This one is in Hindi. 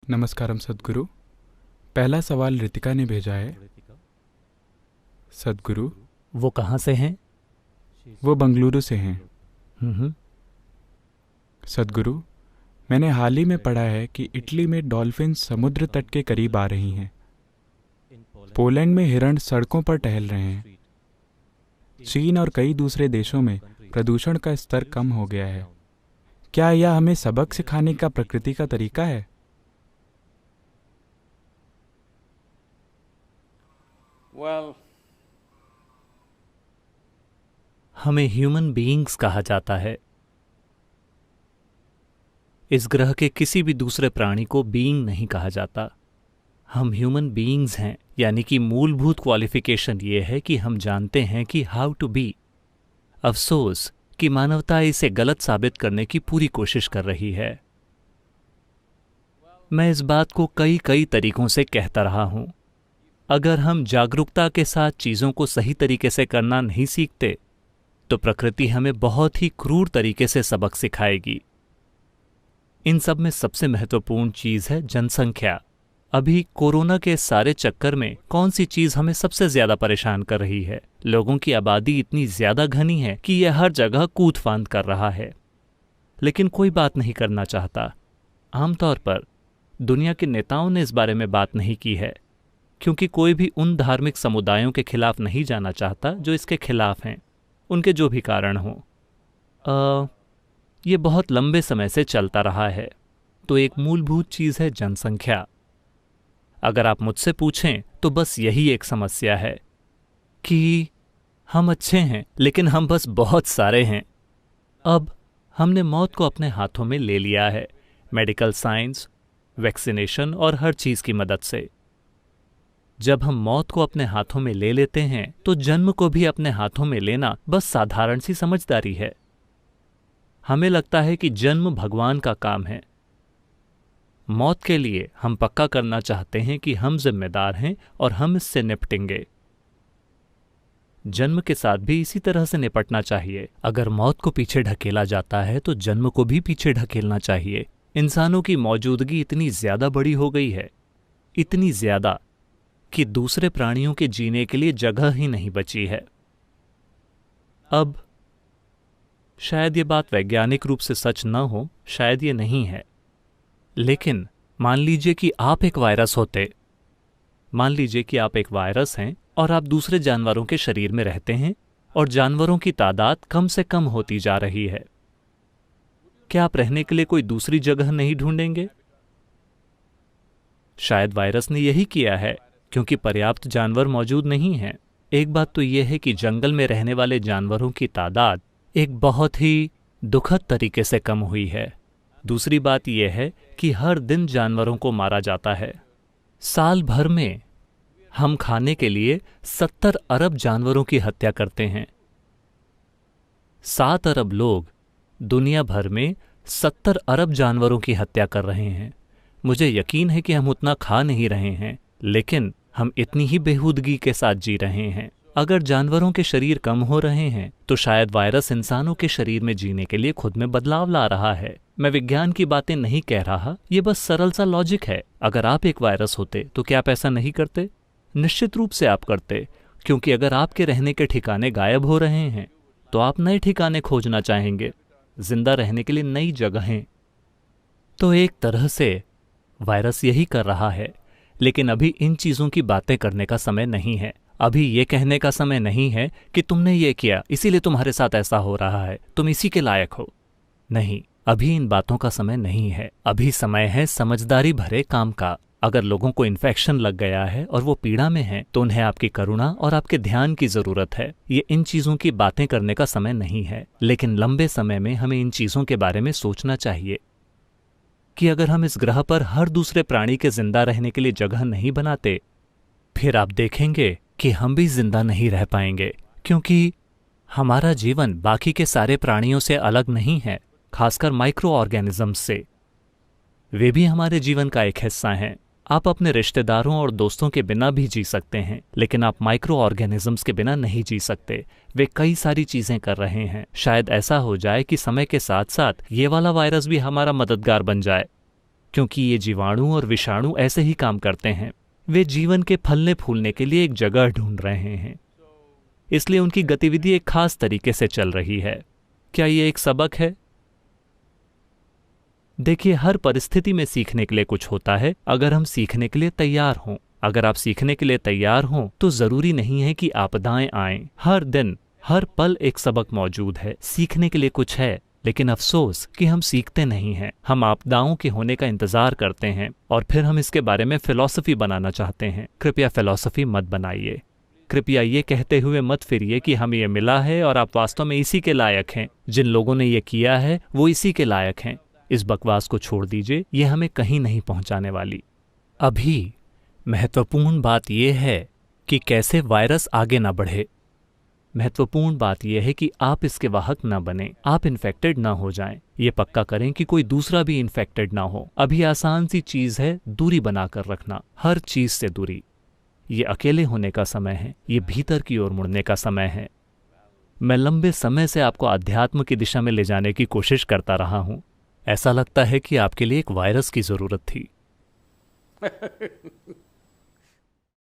नमस्कारम सद्गुरु। पहला सवाल रितिका ने भेजा है। सद्गुरु, वो कहाँ से हैं? वो बंगलुरु से हैं। हम्म। सद्गुरु, मैंने हाल ही में पढ़ा है कि इटली में डॉल्फिन समुद्र तट के करीब आ रही हैं। पोलैंड में हिरण सड़कों पर टहल रहे हैं। चीन और कई दूसरे देशों में प्रदूषण का स्तर कम हो गया है। क्या यह हमें सबक सिखाने का प्रकृति का तरीका है? हमें ह्यूमन बीइंग्स कहा जाता है। इस ग्रह के किसी भी दूसरे प्राणी को बीइंग नहीं कहा जाता। हम ह्यूमन बीइंग्स हैं, यानी कि मूलभूत क्वालिफिकेशन ये है कि हम जानते हैं कि हाउ टू बी। अफसोस कि मानवता इसे गलत साबित करने की पूरी कोशिश कर रही है। मैं इस बात को कई तरीकों से कहता रहा हूं। अगर हम जागरूकता के साथ चीजों को सही तरीके से करना नहीं सीखते तो प्रकृति हमें बहुत ही क्रूर तरीके से सबक सिखाएगी। इन सब में सबसे महत्वपूर्ण चीज है जनसंख्या। अभी कोरोना के सारे चक्कर में कौन सी चीज हमें सबसे ज्यादा परेशान कर रही है? लोगों की आबादी इतनी ज्यादा घनी है कि यह हर जगह कूद फांद कर रहा है, लेकिन कोई बात नहीं करना चाहता। आमतौर पर दुनिया के नेताओं ने इस बारे में बात नहीं की है, क्योंकि कोई भी उन धार्मिक समुदायों के खिलाफ नहीं जाना चाहता जो इसके खिलाफ हैं, उनके जो भी कारण हों। ये बहुत लंबे समय से चलता रहा है। तो एक मूलभूत चीज है जनसंख्या। अगर आप मुझसे पूछें तो बस यही एक समस्या है कि हम अच्छे हैं, लेकिन हम बस बहुत सारे हैं। अब हमने मौत को अपने हाथों में ले लिया है, मेडिकल साइंस, वैक्सीनेशन और हर चीज की मदद से। जब हम मौत को अपने हाथों में ले लेते हैं तो जन्म को भी अपने हाथों में लेना बस साधारण सी समझदारी है। हमें लगता है कि जन्म भगवान का काम है। मौत के लिए हम पक्का करना चाहते हैं कि हम जिम्मेदार हैं और हम इससे निपटेंगे। जन्म के साथ भी इसी तरह से निपटना चाहिए। अगर मौत को पीछे ढकेला जाता है तो जन्म को भी पीछे ढकेलना चाहिए। इंसानों की मौजूदगी इतनी ज्यादा बड़ी हो गई है, इतनी ज्यादा कि दूसरे प्राणियों के जीने के लिए जगह ही नहीं बची है। अब शायद ये बात वैज्ञानिक रूप से सच न हो, शायद ये नहीं है, लेकिन मान लीजिए कि आप एक वायरस होते। मान लीजिए कि आप एक वायरस हैं और आप दूसरे जानवरों के शरीर में रहते हैं और जानवरों की तादाद कम से कम होती जा रही है। क्या आप रहने के लिए कोई दूसरी जगह नहीं ढूंढेंगे? शायद वायरस ने यही किया है, क्योंकि पर्याप्त जानवर मौजूद नहीं हैं। एक बात तो यह है कि जंगल में रहने वाले जानवरों की तादाद एक बहुत ही दुखद तरीके से कम हुई है। दूसरी बात यह है कि हर दिन जानवरों को मारा जाता है। साल भर में हम खाने के लिए 70 अरब जानवरों की हत्या करते हैं। 7 अरब लोग दुनिया भर में 70 अरब जानवरों की हत्या कर रहे हैं। मुझे यकीन है कि हम उतना खा नहीं रहे हैं, लेकिन हम इतनी ही बेहूदगी के साथ जी रहे हैं। अगर जानवरों के शरीर कम हो रहे हैं तो शायद वायरस इंसानों के शरीर में जीने के लिए खुद में बदलाव ला रहा है। मैं विज्ञान की बातें नहीं कह रहा, ये बस सरल सा लॉजिक है। अगर आप एक वायरस होते तो क्या आप ऐसा नहीं करते? निश्चित रूप से आप करते, क्योंकि अगर आपके रहने के ठिकाने गायब हो रहे हैं तो आप नए ठिकाने खोजना चाहेंगे, जिंदा रहने के लिए नई जगहें। तो एक तरह से वायरस यही कर रहा है, लेकिन अभी इन चीजों की बातें करने का समय नहीं है। अभी ये कहने का समय नहीं है कि तुमने ये किया इसीलिए तुम्हारे साथ ऐसा हो रहा है, तुम इसी के लायक हो। नहीं, अभी इन बातों का समय नहीं है। अभी समय है समझदारी भरे काम का। अगर लोगों को इन्फेक्शन लग गया है और वो पीड़ा में हैं, तो उन्हें आपकी करुणा और आपके ध्यान की जरूरत है। ये इन चीजों की बातें करने का समय नहीं है, लेकिन लंबे समय में हमें इन चीजों के बारे में सोचना चाहिए कि अगर हम इस ग्रह पर हर दूसरे प्राणी के जिंदा रहने के लिए जगह नहीं बनाते, फिर आप देखेंगे कि हम भी जिंदा नहीं रह पाएंगे, क्योंकि हमारा जीवन बाकी के सारे प्राणियों से अलग नहीं है, खासकर माइक्रो ऑर्गेनिजम्स से। वे भी हमारे जीवन का एक हिस्सा हैं। आप अपने रिश्तेदारों और दोस्तों के बिना भी जी सकते हैं, लेकिन आप माइक्रो ऑर्गेनिजम्स के बिना नहीं जी सकते। वे कई सारी चीजें कर रहे हैं। शायद ऐसा हो जाए कि समय के साथ साथ ये वाला वायरस भी हमारा मददगार बन जाए। क्योंकि ये जीवाणु और विषाणु ऐसे ही काम करते हैं। वे जीवन के फलने फूलने के लिए एक जगह ढूंढ रहे हैं, इसलिए उनकी गतिविधि एक खास तरीके से चल रही है। क्या ये एक सबक है? देखिए, हर परिस्थिति में सीखने के लिए कुछ होता है, अगर हम सीखने के लिए तैयार हों। अगर आप सीखने के लिए तैयार हों तो जरूरी नहीं है कि आपदाएं आएं। हर दिन, हर पल एक सबक मौजूद है, सीखने के लिए कुछ है। लेकिन अफसोस कि हम सीखते नहीं हैं। हम आपदाओं के होने का इंतजार करते हैं और फिर हम इसके बारे में फिलॉसफी बनाना चाहते हैं। कृपया फिलॉसफी मत बनाइए। कृपया ये कहते हुए मत फिरिए कि हमें ये मिला है और आप वास्तव में इसी के लायक हैं। जिन लोगों ने ये किया है वो इसी के लायक हैं। इस बकवास को छोड़ दीजिए, ये हमें कहीं नहीं पहुंचाने वाली। अभी महत्वपूर्ण बात यह है कि कैसे वायरस आगे ना बढ़े। महत्वपूर्ण बात यह है कि आप इसके वाहक न बने, आप इन्फेक्टेड ना हो जाएं। ये पक्का करें कि कोई दूसरा भी इन्फेक्टेड ना हो। अभी आसान सी चीज है दूरी बनाकर रखना, हर चीज से दूरी। ये अकेले होने का समय है, ये भीतर की ओर मुड़ने का समय है। मैं लंबे समय से आपको अध्यात्म की दिशा में ले जाने की कोशिश करता रहा हूं। ऐसा लगता है कि आपके लिए एक वायरस की जरूरत थी।